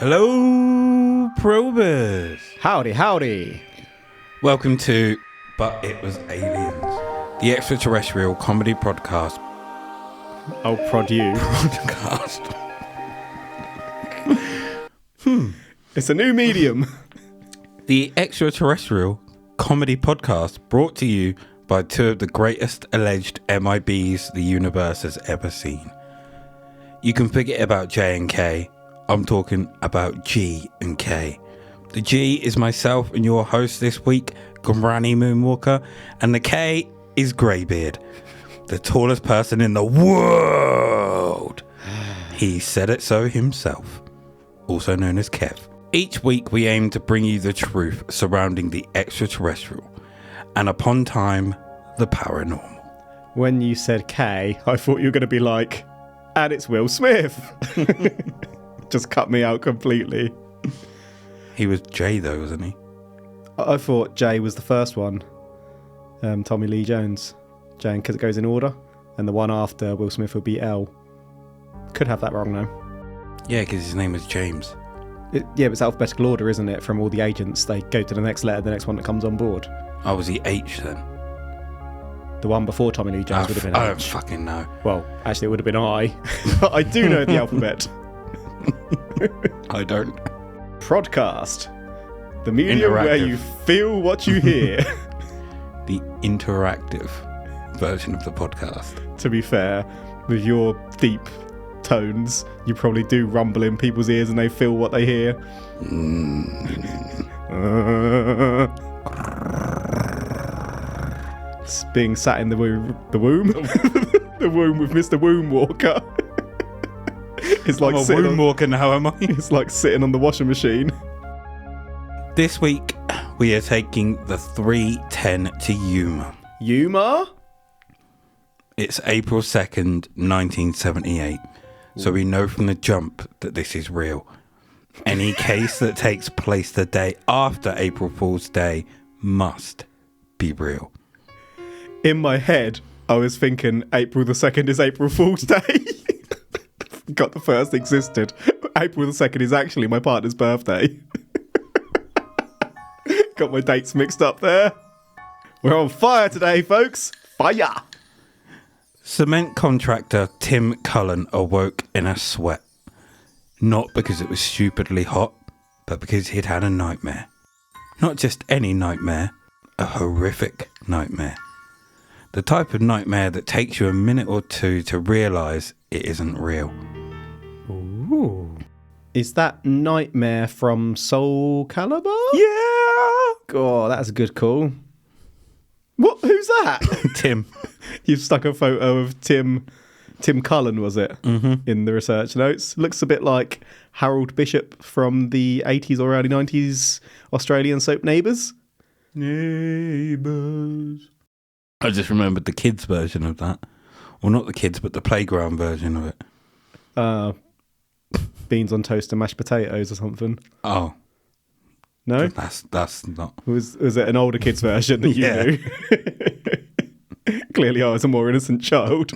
Hello, probers. Howdy. Welcome to But It Was Aliens, the extraterrestrial comedy podcast. I'll prod you. Podcast. It's a new medium. The extraterrestrial comedy podcast brought to you by two of the greatest alleged MIBs the universe has ever seen. You can forget about J and K. I'm talking about G and K. The G is myself and your host this week, Granny Moonwalker, and the K is Greybeard, the tallest person in the world. He said it so himself, also known as Kev. Each week we aim to bring you the truth surrounding the extraterrestrial, and upon time, the paranormal. When you said K, I thought you were going to be like, and it's Will Smith. Just cut me out completely. He was J though, wasn't he? I thought J was the first one. Tommy Lee Jones. J, because it goes in order. And the one after Will Smith would be L. Could have that wrong though. Yeah, because his name is James. But it's alphabetical order, isn't it? From all the agents, they go to the next letter, the next one that comes on board. Oh, was he H then? The one before Tommy Lee Jones would have been H. I don't fucking know. Well, actually it would have been I. I do know the alphabet. I don't. Podcast. The medium where you feel what you hear. The interactive version of the podcast. To be fair, with your deep tones, you probably do rumble in people's ears and they feel what they hear. It's being sat in the womb. The womb with Mr. Womb Walker. It's like I'm a womb walker now, am I? It's like sitting on the washing machine. This week, we are taking the 310 to Yuma. Yuma? It's April 2nd, 1978. So we know from the jump that this is real. Any case that takes place the day after April Fool's Day must be real. In my head, I was thinking April the 2nd is April Fool's Day. Got the first existed. April the 2nd is actually my partner's birthday. Got my dates mixed up there. We're on fire today, folks. Fire! Cement contractor Tim Cullen awoke in a sweat. Not because it was stupidly hot, but because he'd had a nightmare. Not just any nightmare, a horrific nightmare. The type of nightmare that takes you a minute or two to realise it isn't real. Ooh. Is that Nightmare from Soul Calibur? Yeah! Oh, that's a good call. What? Who's that? Tim. You've stuck a photo of Tim Cullen, was it? Mm-hmm. In the research notes. Looks a bit like Harold Bishop from the 80s or early 90s Australian soap Neighbours. Neighbours. I just remembered the kids' version of that. Well, not the kids, but the playground version of it. Beans on toast and mashed potatoes or something. Oh. No? That's not. Was it an older kid's version that you knew? Clearly I was a more innocent child.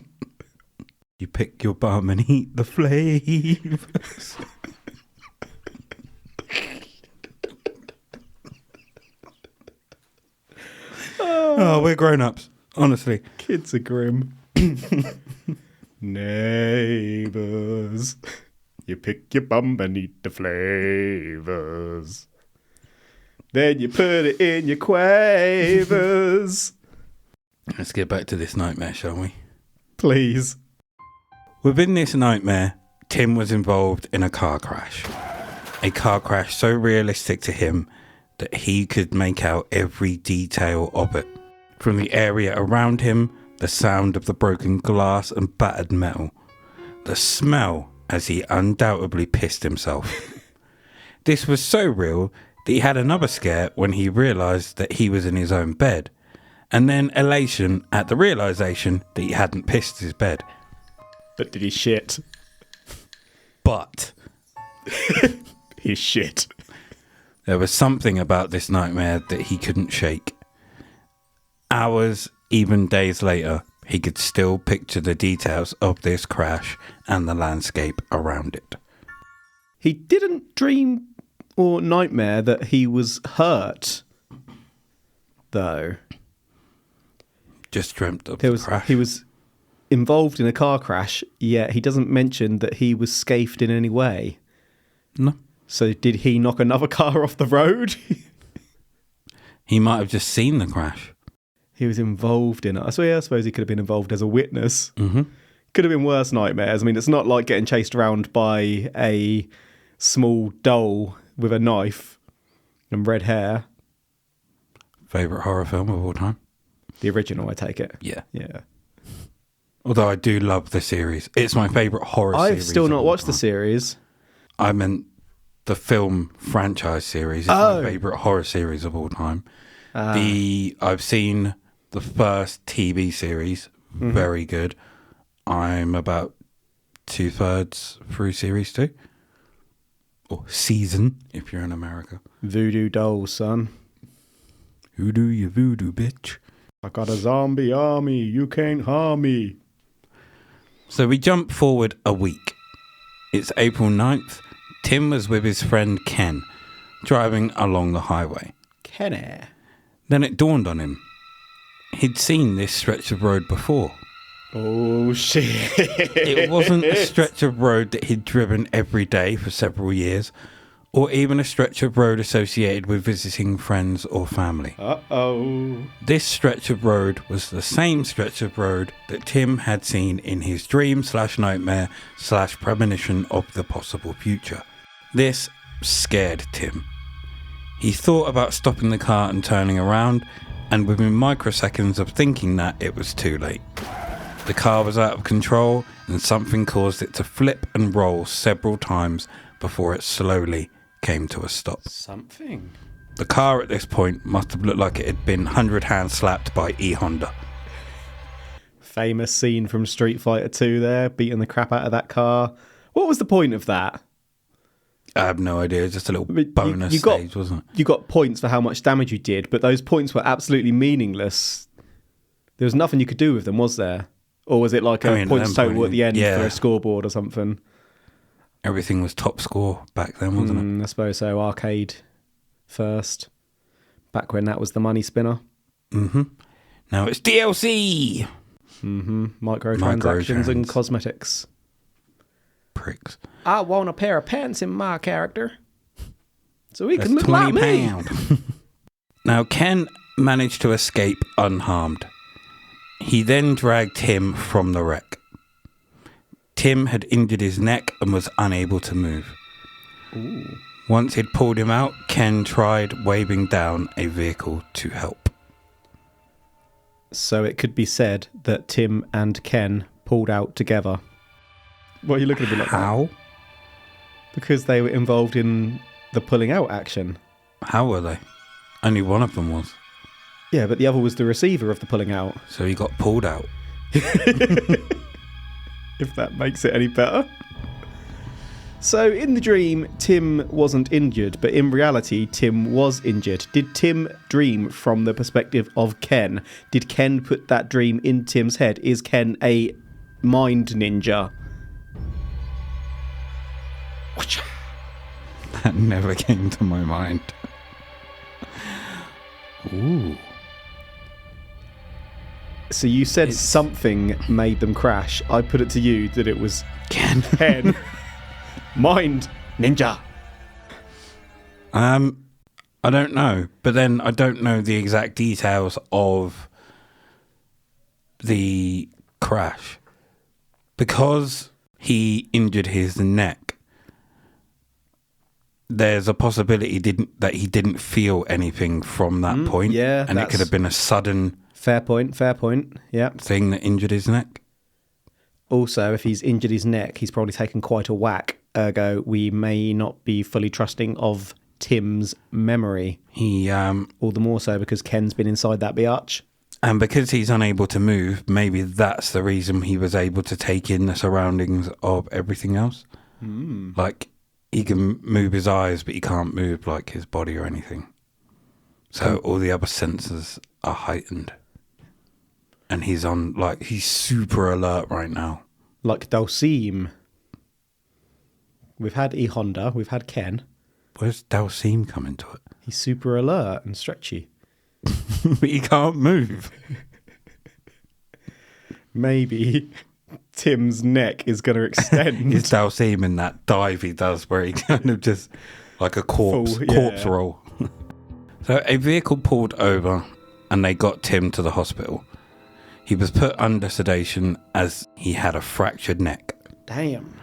You pick your bum and eat the flavors. Oh, we're grown-ups, honestly. Kids are grim. Neighbours, you pick your bum and eat the flavors. Then you put it in your quavers. Let's get back to this nightmare, shall we? Please. Within this nightmare, Tim was involved in a car crash. A car crash so realistic to him that he could make out every detail of it. From the area around him, the sound of the broken glass and battered metal. The smell as he undoubtedly pissed himself. This was so real that he had another scare when he realised that he was in his own bed. And then elation at the realisation that he hadn't pissed his bed. But did he shit? But he shit. There was something about this nightmare that he couldn't shake. Hours, even days later, he could still picture the details of this crash and the landscape around it. He didn't dream or nightmare that he was hurt, though. Just dreamt of the crash. He was involved in a car crash, yet he doesn't mention that he was scathed in any way. No. So did he knock another car off the road? He might have just seen the crash. He was involved in it. So yeah, I suppose he could have been involved as a witness. Mm-hmm. Could have been worse nightmares. I mean, it's not like getting chased around by a small doll with a knife and red hair. Favourite horror film of all time? The original, I take it. Yeah. Yeah. Although I do love the series. It's my favourite horror series. I've still not watched the series. I meant the film franchise series. It's my favourite horror series of all time. I've seen the first TV series. Mm-hmm. Very good. I'm about 2/3 through series 2. Or season, if you're in America. Voodoo dolls, son. Who do you voodoo, bitch? I got a zombie army. You can't harm me. So we jump forward a week. It's April 9th. Tim was with his friend Ken, driving along the highway. Kenny. Then it dawned on him. He'd seen this stretch of road before. Oh, shit. It wasn't a stretch of road that he'd driven every day for several years, or even a stretch of road associated with visiting friends or family. Uh-oh. This stretch of road was the same stretch of road that Tim had seen in his dream/nightmare/premonition of the possible future. This scared Tim. He thought about stopping the car and turning around, and within microseconds of thinking that, it was too late. The car was out of control, and something caused it to flip and roll several times before it slowly came to a stop. Something? The car at this point must have looked like it had been 100-hand slapped by E-Honda. Famous scene from Street Fighter 2 there, beating the crap out of that car. What was the point of that? I have no idea, just a little bonus stage, wasn't it? You got points for how much damage you did, but those points were absolutely meaningless. There was nothing you could do with them, was there? Or was it like a points total at the end for a scoreboard or something? Everything was top score back then, wasn't it? I suppose so. Arcade first. Back when that was the money spinner. Mm-hmm. Now it's DLC! Mm-hmm. Microtransactions and cosmetics. Pricks. I want a pair of pants in my character. So he can look like me. Now Ken managed to escape unharmed. He then dragged Tim from the wreck. Tim had injured his neck and was unable to move. Ooh. Once he'd pulled him out, Ken tried waving down a vehicle to help. So it could be said that Tim and Ken pulled out together. What are you looking at me like that? How? Because they were involved in the pulling out action. How were they? Only one of them was. Yeah, but the other was the receiver of the pulling out. So he got pulled out. If that makes it any better. So in the dream, Tim wasn't injured, but in reality, Tim was injured. Did Tim dream from the perspective of Ken? Did Ken put that dream in Tim's head? Is Ken a mind ninja? That never came to my mind. Ooh. So you said something made them crash. I put it to you that it was Ken. Mind ninja. I don't know. But then I don't know the exact details of the crash. Because he injured his neck, there's a possibility that he didn't feel anything from that point. Yeah. And it could have been a sudden... Fair point. Yeah. Thing that injured his neck. Also, if he's injured his neck, he's probably taken quite a whack. Ergo, we may not be fully trusting of Tim's memory. He all the more so because Ken's been inside that biatch. And because he's unable to move, maybe that's the reason he was able to take in the surroundings of everything else. Like, he can move his eyes, but he can't move, like, his body or anything. So all the other senses are heightened. And he's super alert right now. Like Dulcim. We've had E Honda. We've had Ken. Where's Dalsim come into it? He's super alert and stretchy. But he can't move. Maybe Tim's neck is going to extend. It's Dalsim in that dive he does where he kind of just like a corpse roll. So a vehicle pulled over and they got Tim to the hospital. He was put under sedation as he had a fractured neck. Damn.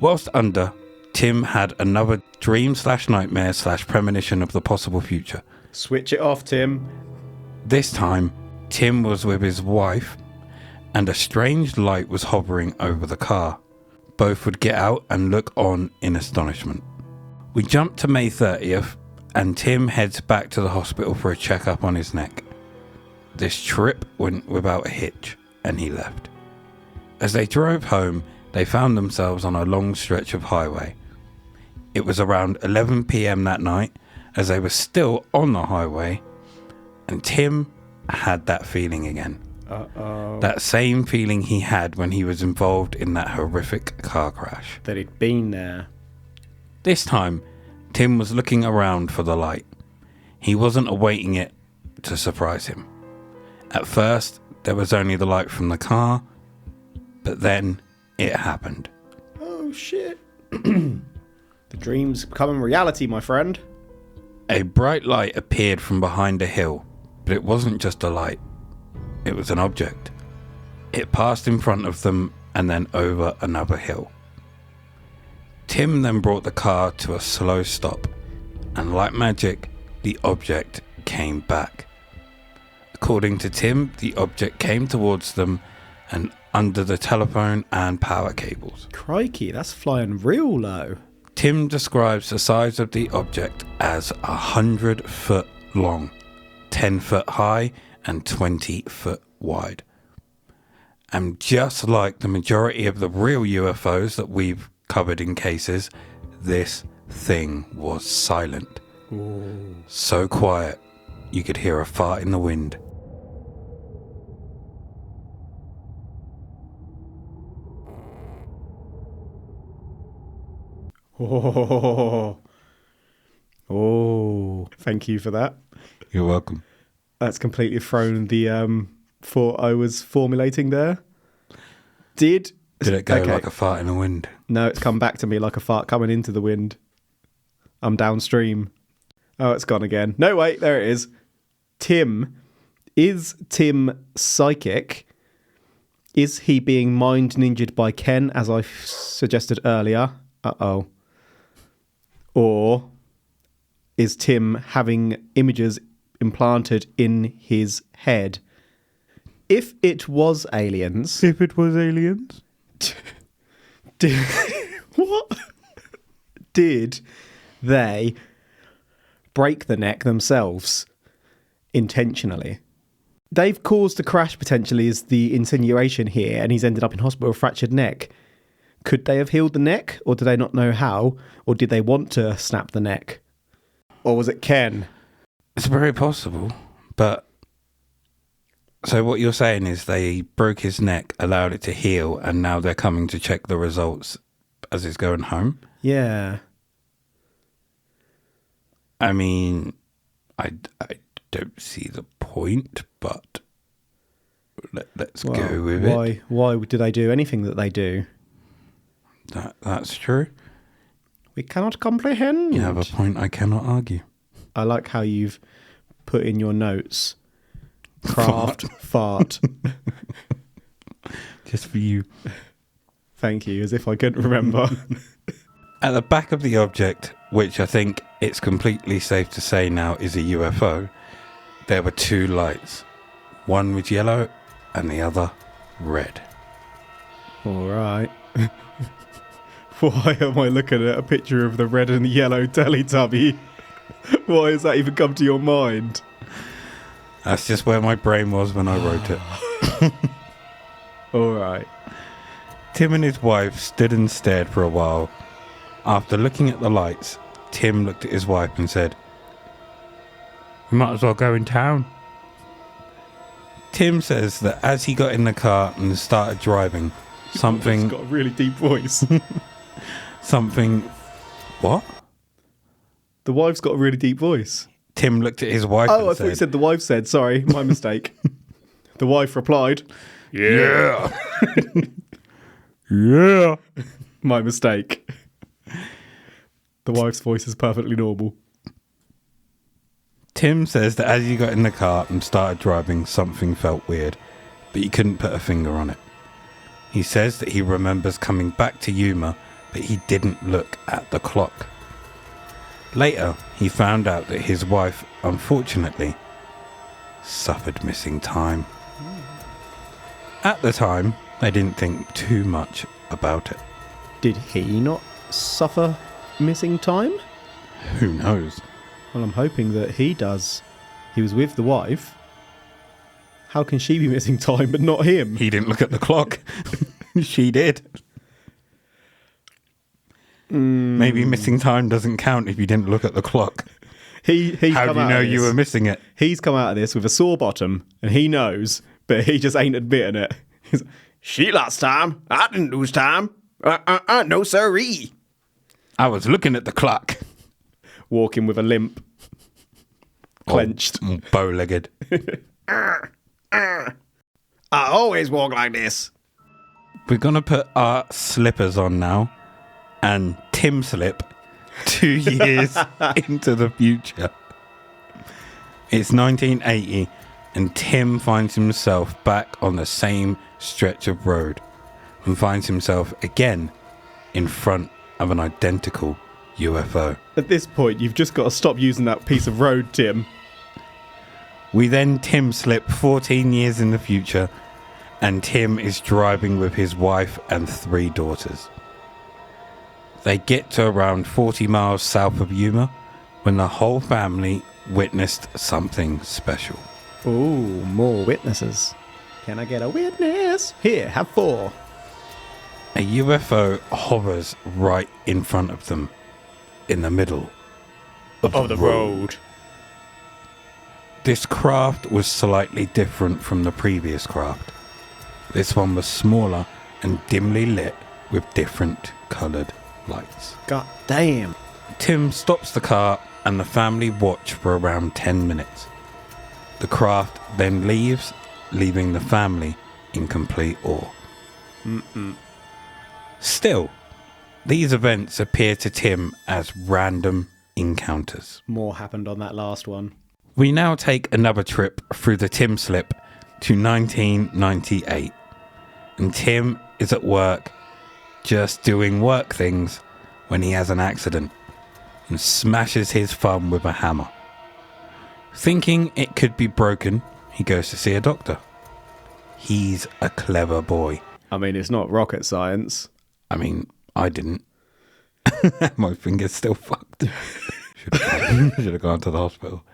Whilst under, Tim had another dream/nightmare/premonition of the possible future. Switch it off, Tim. This time, Tim was with his wife and a strange light was hovering over the car. Both would get out and look on in astonishment. We jump to May 30th and Tim heads back to the hospital for a checkup on his neck. This trip went without a hitch and he left. As they drove home, they found themselves on a long stretch of highway. It was around 11 p.m. that night as they were still on the highway and Tim had that feeling again. Uh-oh. That same feeling he had when he was involved in that horrific car crash. That he'd been there. This time, Tim was looking around for the light. He wasn't awaiting it to surprise him. At first, there was only the light from the car, but then it happened. Oh, shit. The dream's becoming reality, my friend. A bright light appeared from behind a hill, but it wasn't just a light. It was an object. It passed in front of them and then over another hill. Tim then brought the car to a slow stop, and like magic, the object came back. According to Tim, the object came towards them and under the telephone and power cables. Crikey, that's flying real low. Tim describes the size of the object as 100 foot long, 10 foot high, and 20 foot wide. And just like the majority of the real UFOs that we've covered in cases, this thing was silent. Ooh. So quiet, you could hear a fart in the wind. Oh, thank you for that. You're welcome. That's completely thrown the thought I was formulating there. Did it go like a fart in the wind? No, it's come back to me like a fart coming into the wind. I'm downstream. Oh, it's gone again. No, wait, there it is. Tim. Is Tim psychic? Is he being mind ninjaed by Ken, as I suggested earlier? Uh-oh. Or is Tim having images implanted in his head? If it was aliens... What? Did they break the neck themselves intentionally? They've caused a crash potentially is the insinuation here, and he's ended up in hospital with a fractured neck. Could they have healed the neck, or do they not know how? Or did they want to snap the neck? Or was it Ken? It's very possible, but... So what you're saying is they broke his neck, allowed it to heal, and now they're coming to check the results as it's going home? Yeah. I mean, I don't see the point, but let's go with it. Why do they do anything that they do? That's true. We cannot comprehend. You have a point I cannot argue. I like how you've put in your notes... Craft fart. Just for you. Thank you, as if I couldn't remember. At the back of the object, which I think it's completely safe to say now is a UFO, there were two lights. One was yellow and the other red. All right. Why am I looking at a picture of the red and yellow Teletubby? Why has that even come to your mind? That's just where my brain was when I wrote it. All right. Tim and his wife stood and stared for a while. After looking at the lights, Tim looked at his wife and said, "We might as well go in town." Tim says that as he got in the car and started driving, something... He's got a really deep voice. something... What? The wife's got a really deep voice. Tim looked at his wife Oh, and I thought you said the wife said. Sorry, my mistake. The wife replied, Yeah. Yeah. my mistake. The wife's voice is perfectly normal. Tim says that as he got in the car and started driving, something felt weird, but he couldn't put a finger on it. He says that he remembers coming back to Yuma, but he didn't look at the clock. Later, he found out that his wife, unfortunately, suffered missing time. At the time, they didn't think too much about it. Did he not suffer missing time? Who knows? Well, I'm hoping that he does. He was with the wife. How can she be missing time but not him? He didn't look at the clock. She did. Maybe missing time doesn't count if you didn't look at the clock. He's How come do you out know of you this. were missing it? He's come out of this with a sore bottom, and he knows, but he just ain't admitting it. He's like, she lost time. I didn't lose time. No siree. I was looking at the clock. Walking with a limp. Clenched. Bow-legged. I always walk like this. We're going to put our slippers on now and Tim slip 2 years into the future. It's 1980 and Tim finds himself back on the same stretch of road and finds himself again in front of an identical UFO. At this point, you've just got to stop using that piece of road, Tim. We then Tim slip 14 years in the future and Tim is driving with his wife and 3 daughters. They get to around 40 miles south of Yuma when the whole family witnessed something special. Ooh, more witnesses. Can I get a witness? Here, have 4. A UFO hovers right in front of them, in the middle of the road. This craft was slightly different from the previous craft. This one was smaller and dimly lit with different coloured lights. God damn. Tim stops the car and the family watch for around 10 minutes. The craft then leaves, leaving the family in complete awe. Still, these events appear to Tim as random encounters. More happened on that last one. We now take another trip through the Tim slip to 1998. And Tim is at work, just doing work things, when he has an accident and smashes his thumb with a hammer. Thinking it could be broken, he goes to see a doctor. He's a clever boy. I mean, it's not rocket science. I mean, I didn't. My finger's still fucked. Should have gone to the hospital.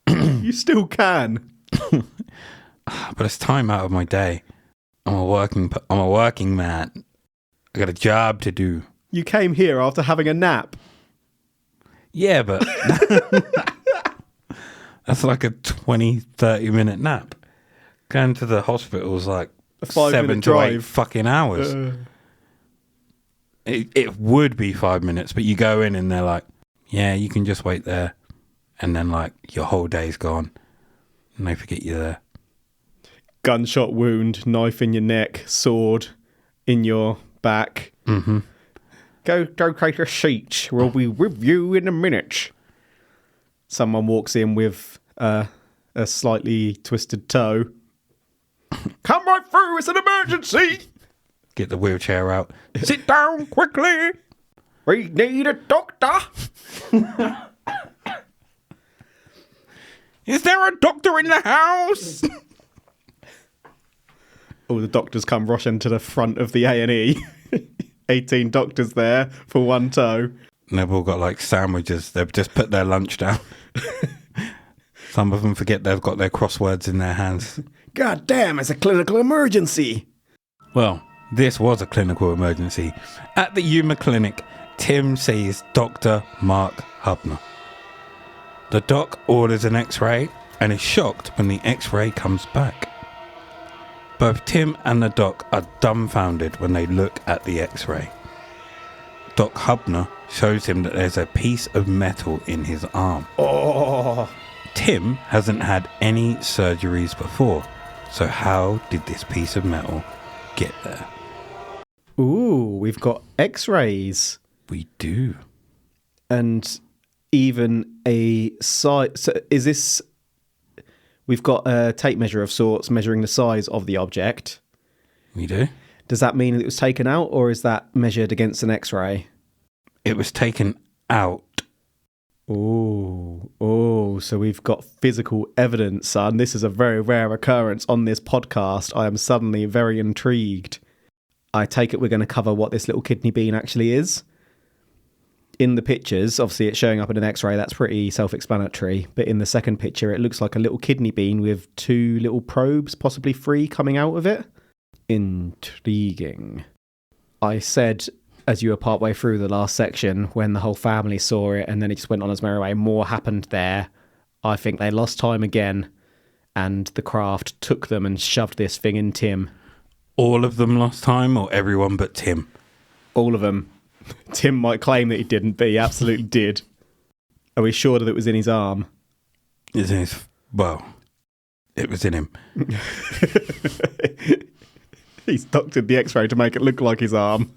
You still can. But it's time out of my day. I'm a working man. I got a job to do. You came here after having a nap. Yeah, but that's like a 20-30 minute nap. Going to the hospital is like A 5 7 minute to 8 drive. fucking hours. It would be 5 minutes, but you go in and they're like, yeah, you can just wait there. And then like your whole day's gone. And they forget you're there. Gunshot wound, knife in your neck, sword in your back. Mm-hmm. Go take a seat. We'll be with you in a minute. Someone walks in with a slightly twisted toe. Come right through, it's an emergency. Get the wheelchair out. Sit down quickly. We need a doctor. Is there a doctor in the house? All the doctors come rushing to the front of the A&E. 18 doctors there for one toe. And they've all got like sandwiches. They've just put their lunch down. Some of them forget they've got their crosswords in their hands. God damn, it's a clinical emergency. Well, this was a clinical emergency. At the Yuma clinic, Tim sees Dr. Mark Hubner. The doc orders an x-ray and is shocked when the x-ray comes back. Both Tim and the doc are dumbfounded when they look at the x-ray. Doc Hubner shows him that there's a piece of metal in his arm. Oh. Tim hasn't had any surgeries before, so how did this piece of metal get there? Ooh, we've got x-rays. We do. And even a size. So is this... We've got a tape measure of sorts measuring the size of the object. We do. Does that mean it was taken out, or is that measured against an x-ray? It was taken out. Oh, so we've got physical evidence, son. This is a very rare occurrence on this podcast. I am suddenly very intrigued. I take it we're going to cover what this little kidney bean actually is. In the pictures, obviously it's showing up in an x-ray, that's pretty self-explanatory. But in the second picture, it looks like a little kidney bean with 2 little probes, possibly 3, coming out of it. Intriguing. I said, as you were partway through the last section, when the whole family saw it and then it just went on its merry way, more happened there. I think they lost time again, and the craft took them and shoved this thing in Tim. All of them lost time, or everyone but Tim? All of them. Tim might claim that he didn't, but he absolutely did. Are we sure that it was in his arm? It's in his... Well, it was in him. He's doctored the x-ray to make it look like his arm.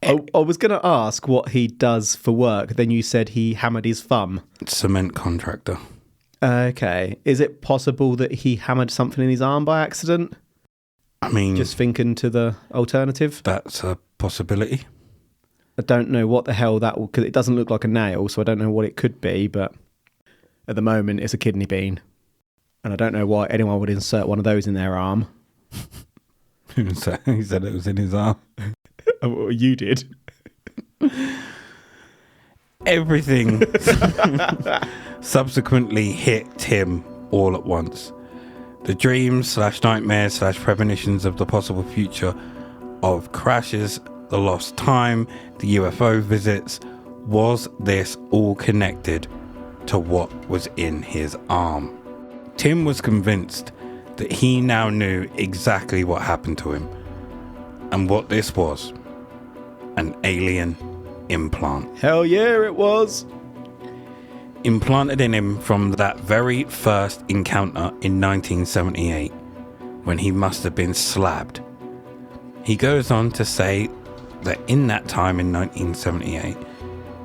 I was going to ask what he does for work. Then you said he hammered his thumb. Cement contractor. Okay. Is it possible that he hammered something in his arm by accident? I mean... Just thinking to the alternative? That's a possibility. I don't know what the hell that will... Because it doesn't look like a nail, so I don't know what it could be, but at the moment it's a kidney bean. And I don't know why anyone would insert one of those in their arm. He said it was in his arm. Oh, you did. Everything subsequently hit Tim all at once. The dreams / nightmares / premonitions of the possible future of crashes, the lost time, the UFO visits. Was this all connected to what was in his arm? Tim was convinced that he now knew exactly what happened to him, and what this was: an alien implant. Hell yeah, it was. Implanted in him from that very first encounter in 1978, when he must have been slabbed. He goes on to say that in that time in 1978,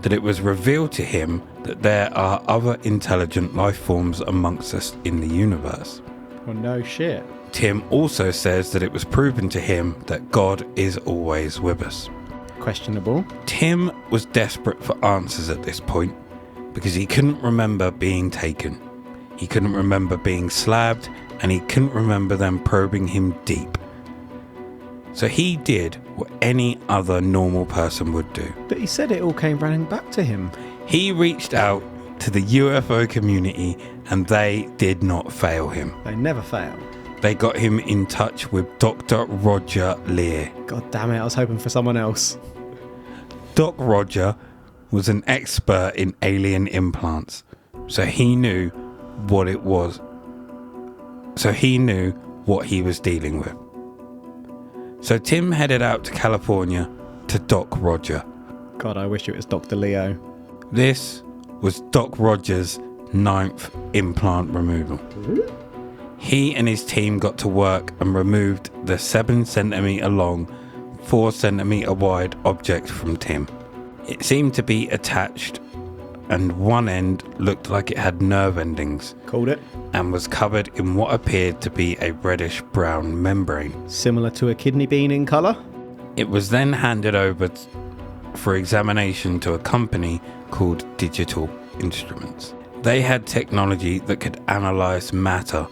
that it was revealed to him that there are other intelligent life forms amongst us in the universe. Well, no shit. Tim also says that it was proven to him that God is always with us. Questionable. Tim was desperate for answers at this point because he couldn't remember being taken. He couldn't remember being slabbed, and he couldn't remember them probing him deep. So he did what any other normal person would do. But he said it all came running back to him. He reached out to the UFO community, and they did not fail him. They never fail. They got him in touch with Dr. Roger Lear. God damn it, I was hoping for someone else. Doc Roger was an expert in alien implants, so he knew what it was. So he knew what he was dealing with. So Tim headed out to California to Doc Roger. God, I wish it was Dr. Leo. This was Doc Roger's 9th implant removal. He and his team got to work and removed the 7 centimetre long, 4 centimetre wide object from Tim. It seemed to be attached, and one end looked like it had nerve endings. Called it. And was covered in what appeared to be a reddish brown membrane. Similar to a kidney bean in colour? It was then handed over for examination to a company called Digital Instruments. They had technology that could analyse matter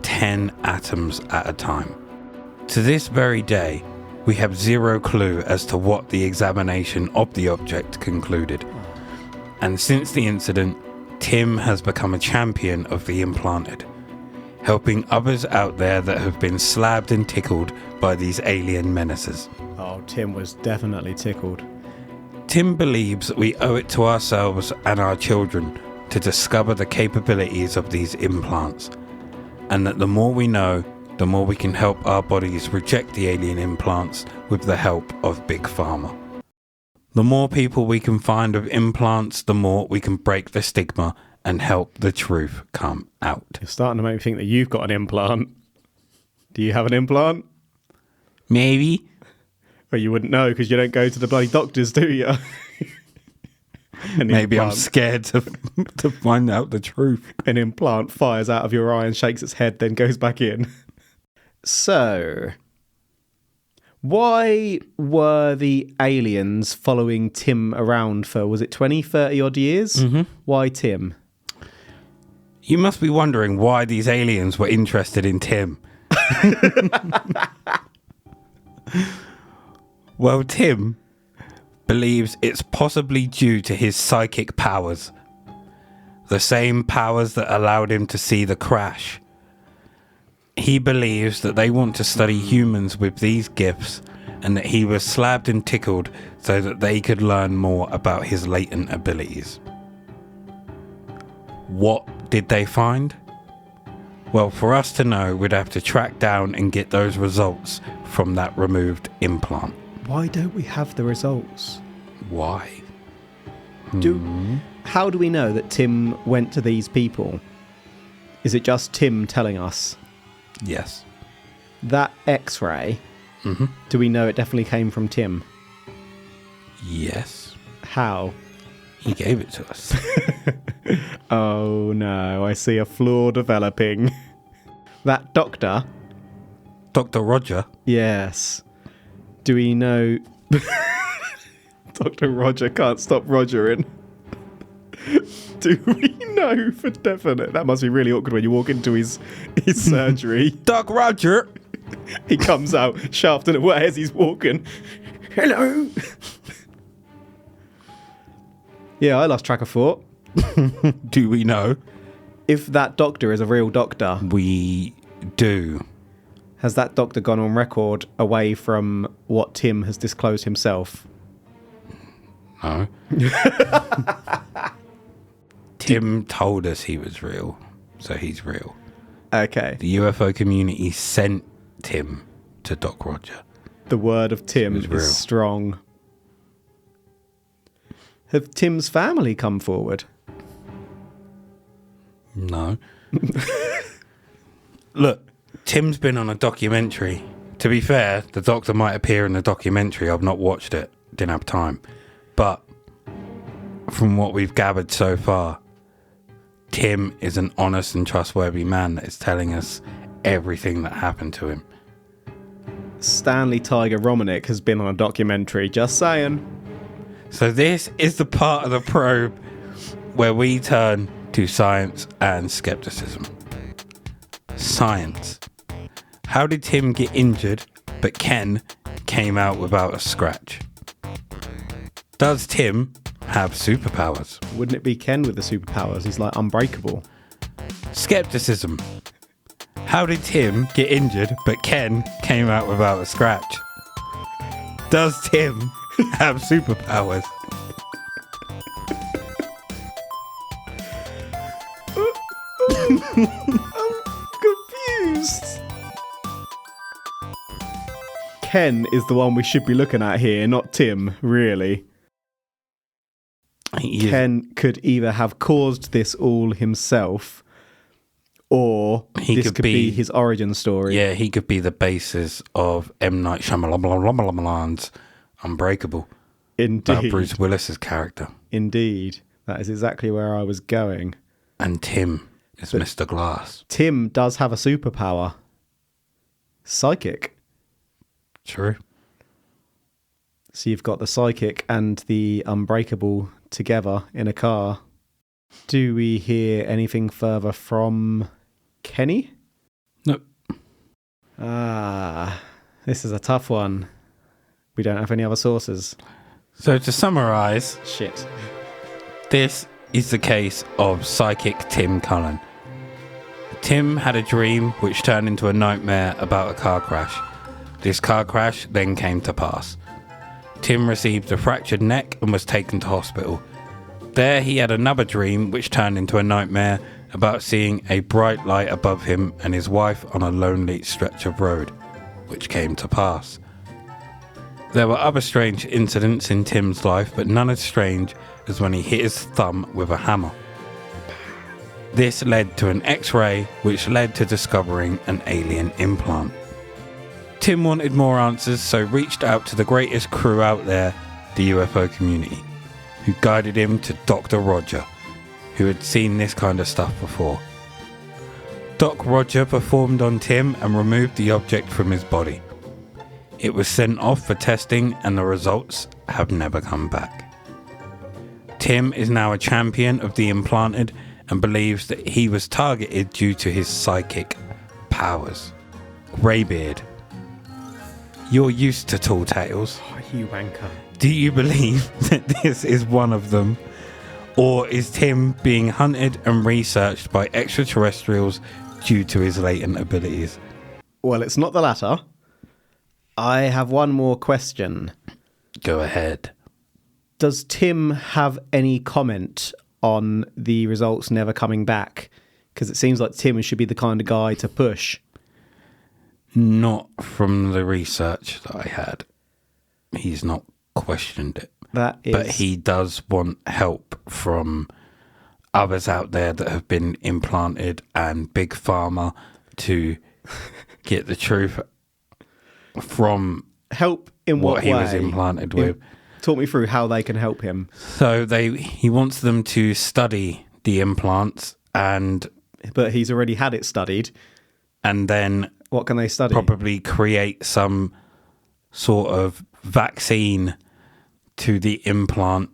10 atoms at a time. To this very day, we have zero clue as to what the examination of the object concluded. And since the incident, Tim has become a champion of the implanted, helping others out there that have been slabbed and tickled by these alien menaces. Oh, Tim was definitely tickled. Tim believes that we owe it to ourselves and our children to discover the capabilities of these implants, and that the more we know, the more we can help our bodies reject the alien implants with the help of Big Pharma. The more people we can find with implants, the more we can break the stigma and help the truth come out. You're starting to make me think that you've got an implant. Do you have an implant? Maybe. Well, you wouldn't know because you don't go to the bloody doctors, do you? Maybe I'm scared to find out the truth. An implant fires out of your eye and shakes its head, then goes back in. So, why were the aliens following Tim around for, was it 20, 30 odd years? Mm-hmm. Why Tim? You must be wondering why these aliens were interested in Tim. Well, Tim believes it's possibly due to his psychic powers. The same powers that allowed him to see the crash. He believes that they want to study humans with these gifts and that he was slapped and tickled so that they could learn more about his latent abilities. What did they find? Well, for us to know, we'd have to track down and get those results from that removed implant. Why don't we have the results? Why? How do we know that Tim went to these people? Is it just Tim telling us? Yes. That X-ray, do we know it definitely came from Tim? Yes. How? He gave it to us. Oh no, I see a flaw developing. That doctor? Dr. Roger? Yes. Do we know... Dr. Roger can't stop Rogering. Do we know for definite? That must be really awkward when you walk into his surgery. Doc Roger! He comes out shafting away as he's walking. Hello! Yeah, I lost track of thought. Do we know? If that doctor is a real doctor, We do. has that doctor gone on record away from what Tim has disclosed himself? No. Tim told us he was real, so he's real. Okay. The UFO community sent Tim to Doc Roger. The word of Tim It was real. is strong. Have Tim's family come forward? No. Look, Tim's been on a documentary. To be fair, the doctor might appear in the documentary. I've not watched it. Didn't have time. But from what we've gathered so far, Tim is an honest and trustworthy man that is telling us everything that happened to him. Stanley Tiger Romanek has been on a documentary, just saying. So this is the part of the probe where we turn to science and skepticism. Science. How did Tim get injured, but Ken came out without a scratch? Does Tim have superpowers? Wouldn't it be Ken with the superpowers? He's like unbreakable. Skepticism. How did Tim get injured, but Ken came out without a scratch? Does Tim have superpowers? Confused. Ken is the one we should be looking at here, not Tim, really. Ken could either have caused this all himself, or this could be his origin story. Yeah, he could be the basis of M. Night Shyamalan's Unbreakable. Indeed. Bruce Willis's character. Indeed. That is exactly where I was going. And Tim is Mr. Glass. Tim does have a superpower. Psychic. True. So you've got the psychic and the unbreakable together in a car. Do we hear anything further from Kenny? Nope. This is a tough one. We don't have any other sources. So to summarise, Shit. this is the case of psychic Tim Cullen. Tim had a dream which turned into a nightmare about a car crash. This car crash then came to pass. Tim received a fractured neck and was taken to hospital. There he had another dream which turned into a nightmare about seeing a bright light above him and his wife on a lonely stretch of road, which came to pass. There were other strange incidents in Tim's life, but none as strange as when he hit his thumb with a hammer. This led to an X-ray, which led to discovering an alien implant. Tim wanted more answers, so reached out to the greatest crew out there, the UFO community, who guided him to Dr. Roger, who had seen this kind of stuff before. Doc Roger performed on Tim and removed the object from his body. It was sent off for testing and the results have never come back. Tim is now a champion of the implanted and believes that he was targeted due to his psychic powers. Greybeard, you're used to tall tales. Oh, you wanker. Do you believe that this is one of them? Or is Tim being hunted and researched by extraterrestrials due to his latent abilities? Well, it's not the latter. I have one more question. Go ahead. Does Tim have any comment on the results never coming back? Because it seems like Tim should be the kind of guy to push. Not from the research that I had. He's not questioned it. That is... But he does want help from others out there that have been implanted and Big Pharma to get the truth from help in what he way? was implanted with. Talk me through how they can help him. So he wants them to study the implants But he's already had it studied. And then what can they study? Probably create some sort of vaccine to the implant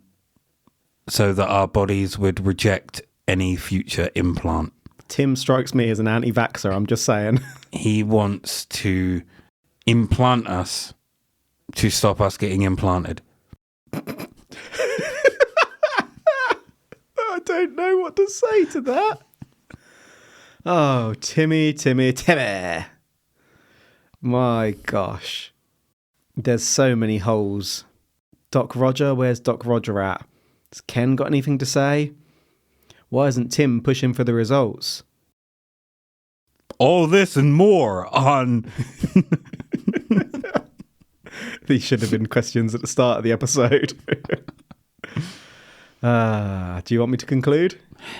so that our bodies would reject any future implant. Tim strikes me as an anti-vaxxer, I'm just saying. He wants to implant us to stop us getting implanted. I don't know what to say to that. Oh, Timmy. My gosh. There's so many holes. Doc Roger, where's Doc Roger at? Has Ken got anything to say? Why isn't Tim pushing for the results? All this and more on... These should have been questions at the start of the episode. Do you want me to conclude?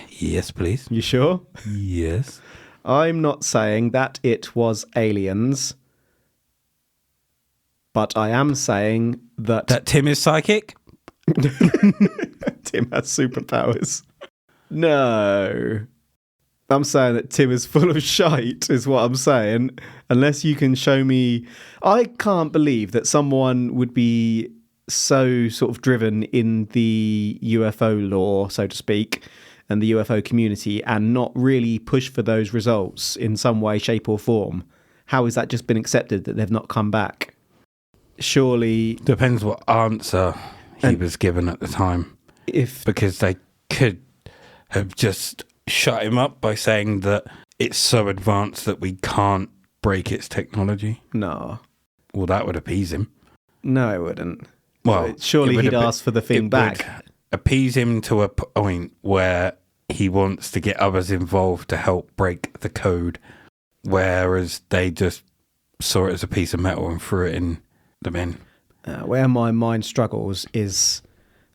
Yes, please. You sure? Yes. I'm not saying that it was aliens, but I am saying that... That Tim is psychic? Tim has superpowers. No. I'm saying that Tim is full of shite, is what I'm saying. Unless you can show me... I can't believe that someone would be so sort of driven in the UFO lore, so to speak, and the UFO community, and not really push for those results in some way, shape or form. How has that just been accepted that they've not come back? Surely... Depends what answer he was given at the time. Because they could have just shut him up by saying that it's so advanced that we can't break its technology. No. Well, that would appease him. No, it wouldn't. Well, surely he'd ask for the thing back. Would appease him to a point where he wants to get others involved to help break the code, whereas they just saw it as a piece of metal and threw it in the bin. Where my mind struggles is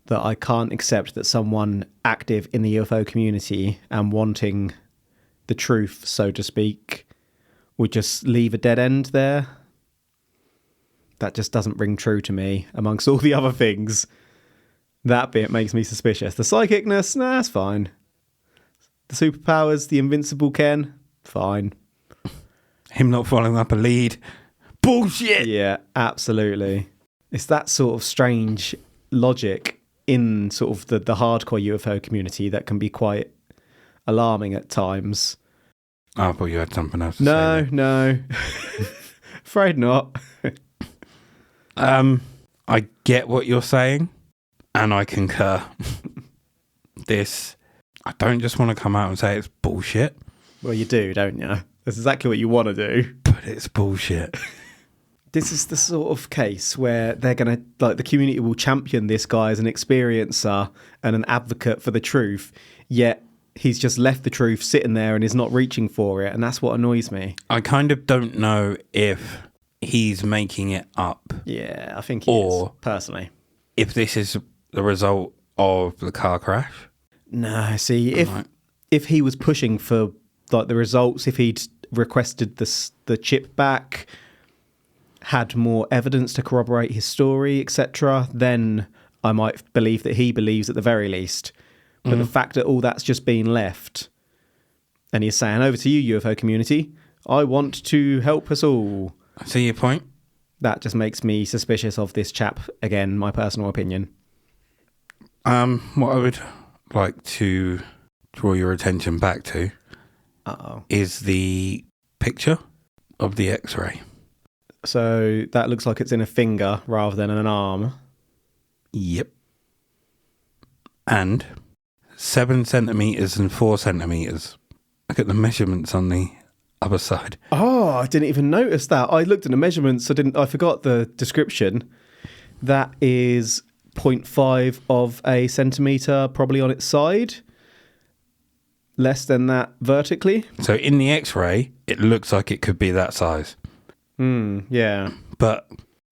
that I can't accept that someone active in the UFO community and wanting the truth, so to speak, would just leave a dead end there. That just doesn't ring true to me, amongst all the other things. That bit makes me suspicious. The psychicness, nah, it's fine. The superpowers, the Invincible Ken, fine. Him not following up a lead, bullshit! Yeah, absolutely. It's that sort of strange logic in sort of the hardcore UFO community that can be quite alarming at times. Oh, I thought you had something else to say. No. Afraid not. I get what you're saying, and I concur. I don't just want to come out and say it's bullshit. Well, you do, don't you? That's exactly what you want to do. But it's bullshit. This is the sort of case where they're going to, like, the community will champion this guy as an experiencer and an advocate for the truth, yet he's just left the truth sitting there and is not reaching for it, and that's what annoys me. I kind of don't know if he's making it up. Yeah, I think he is, personally. If this is the result of the car crash. No, see, if he was pushing for like the results, if he'd requested the chip back, had more evidence to corroborate his story, etc., then I might believe that he believes at the very least. But the fact that all that's just been left, and he's saying, over to you, UFO community, I want to help us all. I see your point. That just makes me suspicious of this chap, again, my personal opinion. What I would like to draw your attention back to is the picture of the X-ray. So that looks like it's in a finger rather than an arm. Yep. And 7 centimetres and 4 centimetres. Look at the measurements on the other side. Oh, I didn't even notice that. I looked at the measurements. I forgot the description. That is 0.5 of a centimetre, probably on its side. Less than that vertically. So in the X-ray, it looks like it could be that size. Yeah. But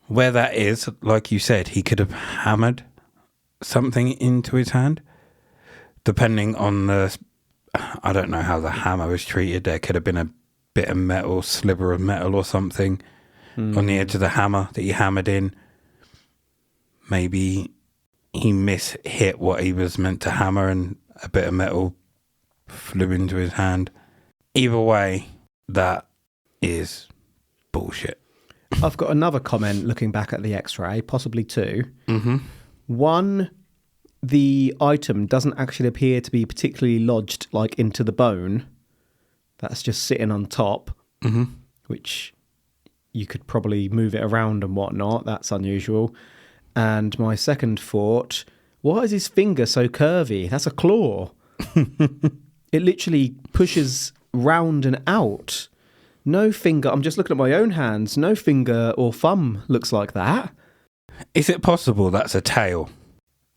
where that is, like you said, he could have hammered something into his hand. Depending on I don't know how the hammer was treated. There could have been a bit of metal, sliver of metal or something on the edge of the hammer that he hammered in. Maybe he hit what he was meant to hammer and a bit of metal flew into his hand. Either way, that is bullshit. I've got another comment looking back at the X-ray, possibly two. Mm-hmm. One, the item doesn't actually appear to be particularly lodged like into the bone. That's just sitting on top, which you could probably move it around and whatnot. That's unusual. And my second thought, why is his finger so curvy? That's a claw. It literally pushes round and out. No finger. I'm just looking at my own hands. No finger or thumb looks like that. Is it possible that's a tail?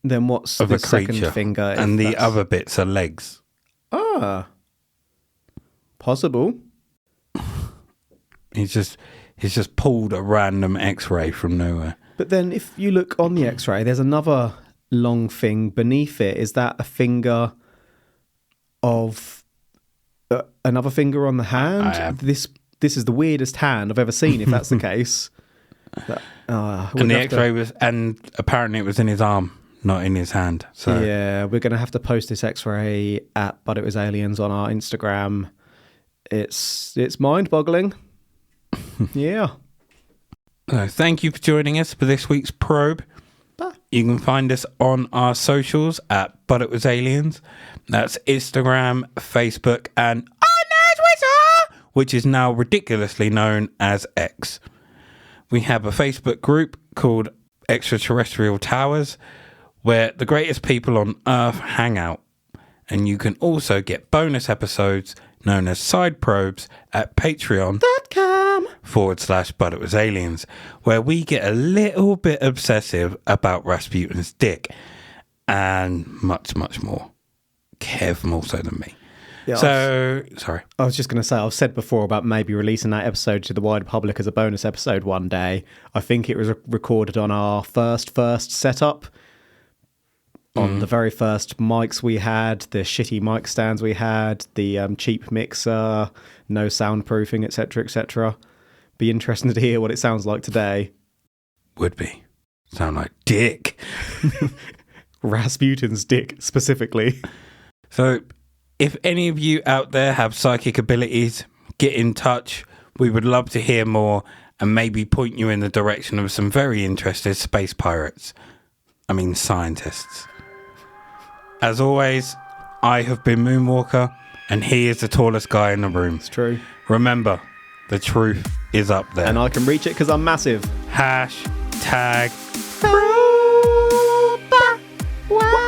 Then what's of the a creature, second finger? And the other bits are legs. Ah. Possible. He's just pulled a random X-ray from nowhere. But then if you look on the X-ray, there's another long thing beneath it. Is that a finger of another finger on the hand? This is the weirdest hand I've ever seen, if that's the case. And the X-ray was, and apparently it was in his arm, not in his hand. So yeah, we're going to have to post this X-ray at But It Was Aliens on our Instagram. It's mind-boggling. Yeah. So thank you for joining us for this week's probe. Bye. You can find us on our socials at But It Was Aliens. That's Instagram, Facebook, and Twitter, which is now ridiculously known as X. We have a Facebook group called Extraterrestrial Towers, where the greatest people on Earth hang out. And you can also get bonus episodes known as side probes at patreon.com/But It Was Aliens, where we get a little bit obsessive about Rasputin's dick and much, much more. Kev more so than me. Yeah, sorry. I was just going to say, I've said before about maybe releasing that episode to the wider public as a bonus episode one day. I think it was recorded on our first setup. On the very first mics we had, the shitty mic stands we had, the cheap mixer, no soundproofing, etc., etc. Be interesting to hear what it sounds like today. Would be. Sound like dick. Rasputin's dick, specifically. So, if any of you out there have psychic abilities, get in touch. We would love to hear more and maybe point you in the direction of some very interested space pirates. I mean, scientists. As always, I have been Moonwalker, and he is the tallest guy in the room. It's true. Remember, the truth is up there. And I can reach it because I'm massive. #.